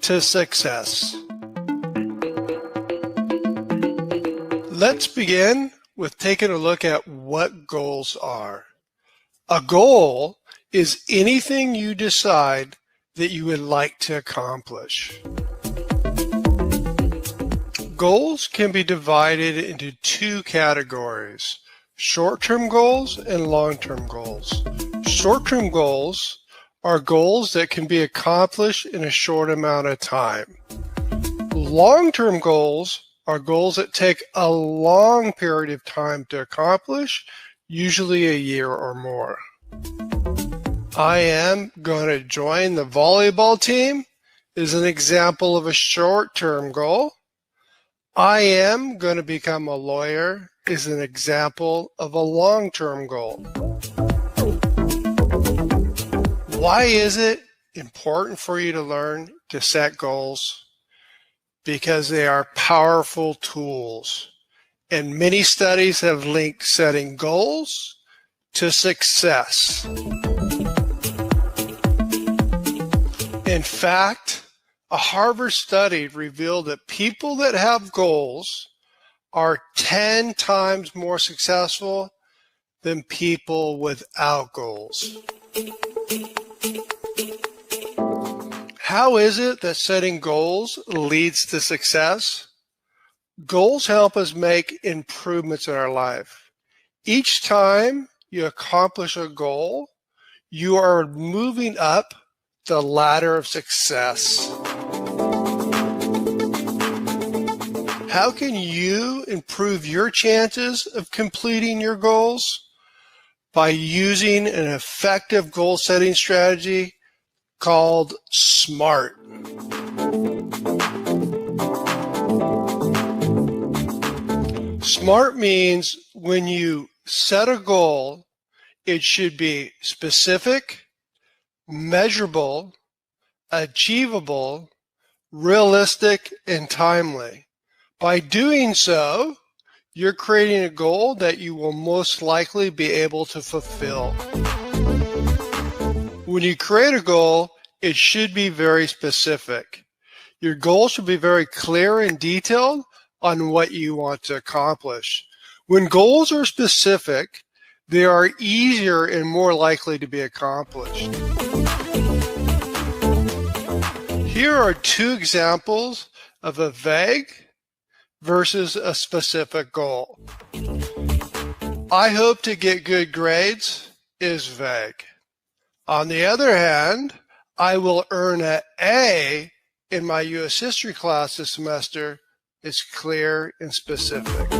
to success. Let's begin with taking a look at what goals are. A goal is anything you decide that you would like to accomplish. Goals can be divided into two categories: short-term goals and long-term goals. Short-term goals are goals that can be accomplished in a short amount of time. Long-term goals are goals that take a long period of time to accomplish, usually a year or more. I am going to join the volleyball team is an example of a short-term goal. I am going to become a lawyer is an example of a long-term goal. Why is it important for you to learn to set goals? Because they are powerful tools, and many studies have linked setting goals to success. In fact, a Harvard study revealed that people that have goals are 10 times more successful than people without goals. How is it that setting goals leads to success? Goals help us make improvements in our life. Each time you accomplish a goal, you are moving up the ladder of success. How can you improve your chances of completing your goals? By using an effective goal-setting strategy called SMART. SMART means when you set a goal, it should be specific, measurable, achievable, realistic, and timely. By doing so, you're creating a goal that you will most likely be able to fulfill. When you create a goal, it should be very specific. Your goal should be very clear and detailed on what you want to accomplish. When goals are specific, they are easier and more likely to be accomplished. Here are two examples of a vague versus a specific goal. I hope to get good grades is vague. On the other hand, I will earn an A in my U.S. history class this semester is clear and specific.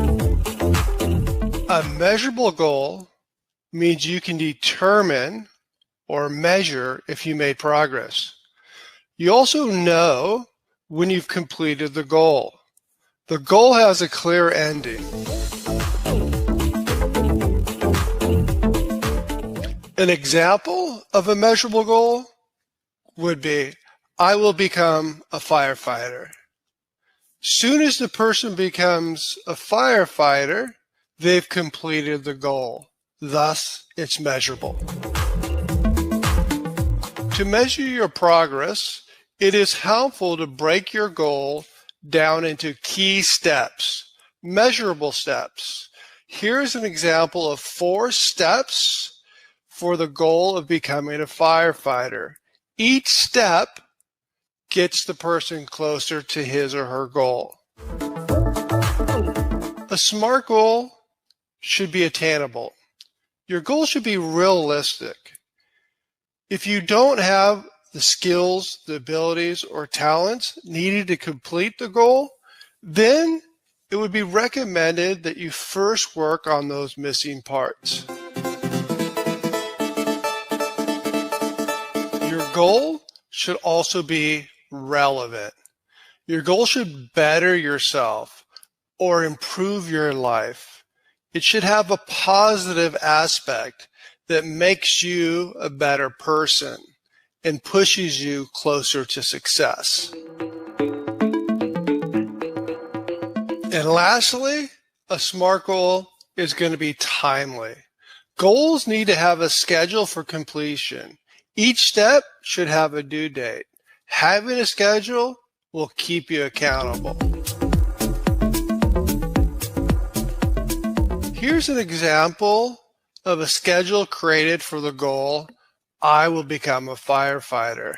A measurable goal means you can determine or measure if you made progress. You also know when you've completed the goal. The goal has a clear ending. An example of a measurable goal would be, I will become a firefighter. Soon as the person becomes a firefighter, they've completed the goal. Thus, it's measurable. To measure your progress, it is helpful to break your goal down into key steps, measurable steps. Here's an example of 4 steps for the goal of becoming a firefighter. Each step gets the person closer to his or her goal. A SMART goal should be attainable. Your goal should be realistic. If you don't have the skills, the abilities, or talents needed to complete the goal, then it would be recommended that you first work on those missing parts. Your goal should also be relevant. Your goal should better yourself or improve your life. It should have a positive aspect that makes you a better person and pushes you closer to success. And lastly, a SMART goal is going to be timely. Goals need to have a schedule for completion. Each step should have a due date. Having a schedule will keep you accountable. Here's an example of a schedule created for the goal, I will become a firefighter.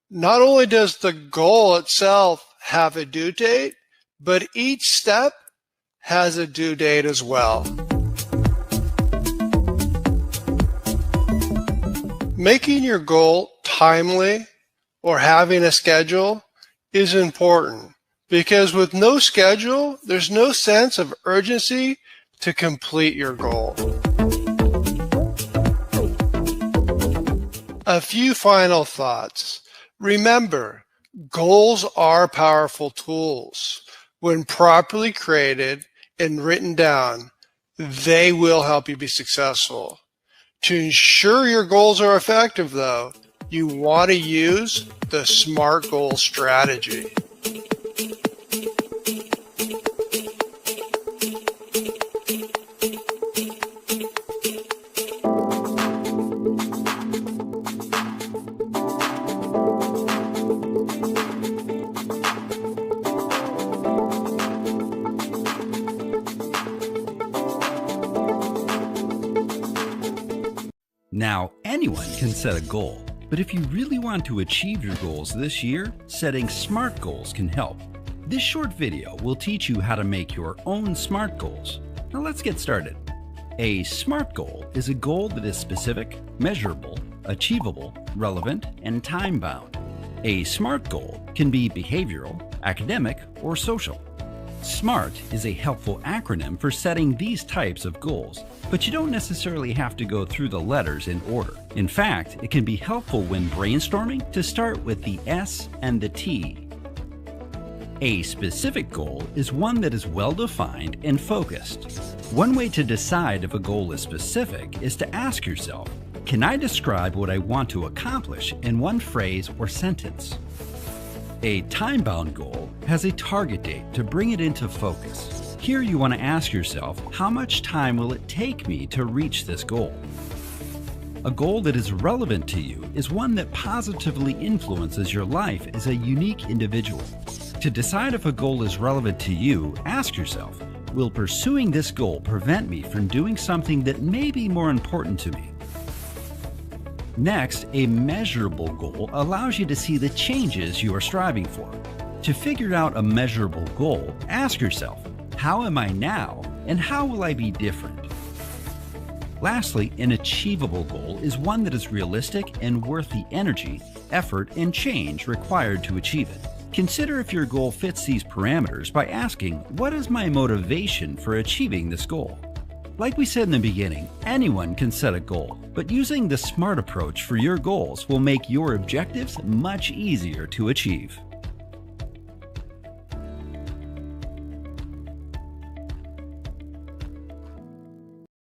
Not only does the goal itself have a due date, but each step has a due date as well. Making your goal timely or having a schedule is important because with no schedule, there's no sense of urgency to complete your goal. A few final thoughts. Remember, goals are powerful tools. When properly created and written down, they will help you be successful. To ensure your goals are effective, though, you want to use the SMART goal strategy. Now, anyone can set a goal, but if you really want to achieve your goals this year, setting SMART goals can help. This short video will teach you how to make your own SMART goals. Now let's get started. A SMART goal is a goal that is specific, measurable, achievable, relevant, and time-bound. A SMART goal can be behavioral, academic, or social. SMART is a helpful acronym for setting these types of goals, but you don't necessarily have to go through the letters in order. In fact, it can be helpful when brainstorming to start with the S and the T. A specific goal is one that is well-defined and focused. One way to decide if a goal is specific is to ask yourself, can I describe what I want to accomplish in one phrase or sentence? A time-bound goal has a target date to bring it into focus. Here you want to ask yourself, how much time will it take me to reach this goal? A goal that is relevant to you is one that positively influences your life as a unique individual. To decide if a goal is relevant to you, ask yourself, will pursuing this goal prevent me from doing something that may be more important to me? Next, a measurable goal allows you to see the changes you are striving for. To figure out a measurable goal, ask yourself, how am I now and how will I be different? Lastly, an achievable goal is one that is realistic and worth the energy, effort, and change required to achieve it. Consider if your goal fits these parameters by asking, what is my motivation for achieving this goal? Like we said in the beginning, anyone can set a goal, but using the SMART approach for your goals will make your objectives much easier to achieve.